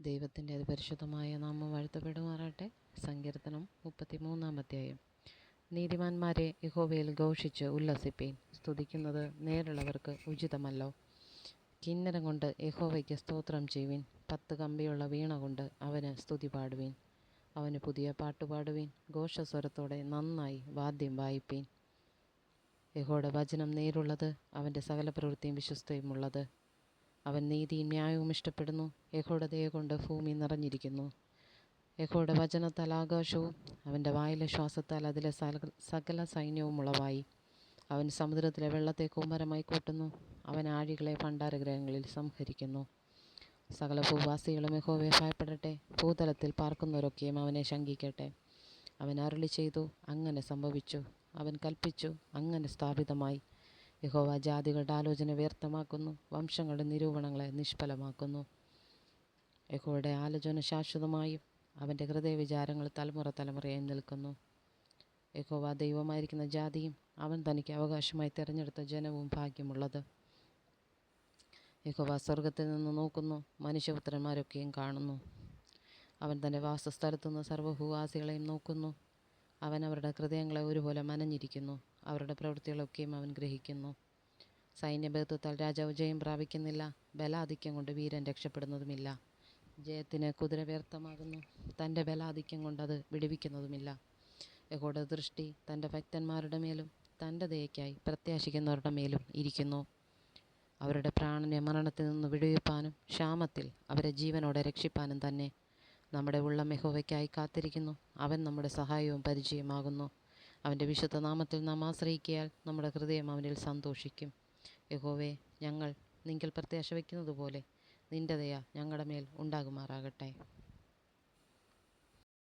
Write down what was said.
ദൈവത്തിൻ്റെ അതിപരിശുദ്ധമായ നാമം വാഴ്ത്തപ്പെടുമാറാട്ടെ. സങ്കീർത്തനം 33 അധ്യായം. നീതിമാന്മാരെ യഹോവയിൽ ഘോഷിച്ച് ഉല്ലസിപ്പീൻ. സ്തുതിക്കുന്നത് നേരുള്ളവർക്ക് ഉചിതമല്ലോ. കിന്നരം കൊണ്ട് യഹോവയ്ക്ക് സ്തോത്രം ചെയ്യുവിൻ. 10 കമ്പിയുള്ള വീണ കൊണ്ട് അവന് സ്തുതി പാടുവീൻ. അവന് പുതിയ പാട്ടുപാടുവീൻ. ഘോഷസ്വരത്തോടെ നന്നായി വാദ്യം വായിപ്പീൻ. യഹോവയുടെ വചനം നേരുള്ളത്, അവൻ്റെ സകല പ്രവൃത്തിയും വിശ്വസ്തയുമുള്ളത്. അവൻ നീതിയും ന്യായവും ഇഷ്ടപ്പെടുന്നു. യഹോവയുടെ ദയ കൊണ്ട് ഭൂമി നിറഞ്ഞിരിക്കുന്നു. യഹോവയുടെ വചനത്താൽ ആകാശവും അവൻ്റെ വായിലെ ശ്വാസത്താൽ അതിലെ സകല സൈന്യവും ഉളവായി. അവൻ സമുദ്രത്തിലെ വെള്ളത്തെ കൂമരമായി കൂട്ടുന്നു. അവൻ ആഴികളെ ഭണ്ഡാരഗ്രഹങ്ങളിൽ സംഹരിക്കുന്നു. സകല ഭൂവാസികളും യഹോവയെ ഭയപ്പെടട്ടെ. ഭൂതലത്തിൽ പാർക്കുന്നവരൊക്കെയും അവനെ ശങ്കിക്കട്ടെ. അവൻ അരുളി ചെയ്തു, അങ്ങനെ സംഭവിച്ചു. അവൻ കൽപ്പിച്ചു, അങ്ങനെ സ്ഥാപിതമായി. യഹോവ ജാതികളുടെ ആലോചന വ്യർത്ഥമാക്കുന്നു, വംശങ്ങളുടെ നിരൂപണങ്ങളെ നിഷ്ഫലമാക്കുന്നു. യഹോവയുടെ ആലോചന ശാശ്വതമായും അവൻ്റെ ഹൃദയവിചാരങ്ങൾ തലമുറ തലമുറയായി നിൽക്കുന്നു. യഹോവ ദൈവമായിരിക്കുന്ന ജാതിയും അവൻ തനിക്ക് അവകാശമായി തിരഞ്ഞെടുത്ത ജനവും ഭാഗ്യമുള്ളത്. യഹോവ സ്വർഗത്തിൽ നിന്ന് നോക്കുന്നു, മനുഷ്യപുത്രന്മാരൊക്കെയും കാണുന്നു. അവൻ തൻ്റെ വാസസ്ഥലത്തുനിന്ന് സർവ്വഭൂവാസികളെയും നോക്കുന്നു. അവൻ അവരുടെ ഹൃദയങ്ങളെ ഒരുപോലെ മനഞ്ഞിരിക്കുന്നു. അവരുടെ പ്രവൃത്തികളൊക്കെയും അവൻ ഗ്രഹിക്കുന്നു. സൈന്യബലത്താൽ രാജാവ് ജയം പ്രാപിക്കുന്നില്ല. ബലാധിക്യം കൊണ്ട് വീരൻ രക്ഷപ്പെടുന്നതുമില്ല. ജയത്തിന് കുതിര വ്യർത്ഥമാകുന്നു. തൻ്റെ ബലാധിക്യം കൊണ്ടത് വിടുവിക്കുന്നതുമില്ല. യഹോവയുടെ ദൃഷ്ടി തൻ്റെ ഭക്തന്മാരുടെ മേലും തൻ്റെ ദയയ്ക്കായി പ്രത്യാശിക്കുന്നവരുടെ മേലും ഇരിക്കുന്നു. അവരുടെ പ്രാണനെ മരണത്തിൽ നിന്ന് വിടുവിപ്പാനും ക്ഷാമത്തിൽ അവരെ ജീവനോടെ രക്ഷിപ്പാനും തന്നെ. നമ്മുടെ ഉള്ളം യഹോവയ്ക്കായി കാത്തിരിക്കുന്നു. അവൻ നമ്മുടെ സഹായവും പരിചയമാകുന്നു. അവൻ്റെ വിശുദ്ധ നാമത്തിൽ നാം ആശ്രയിക്കയാൽ നമ്മുടെ ഹൃദയം അവനിൽ സന്തോഷിക്കും. യഹോവേ, ഞങ്ങൾ നിങ്കിൽ പ്രത്യാശ വയ്ക്കുന്നത് പോലെ നിൻ്റെ ദയ ഞങ്ങളുടെ മേൽ ഉണ്ടാകുമാറാകട്ടെ.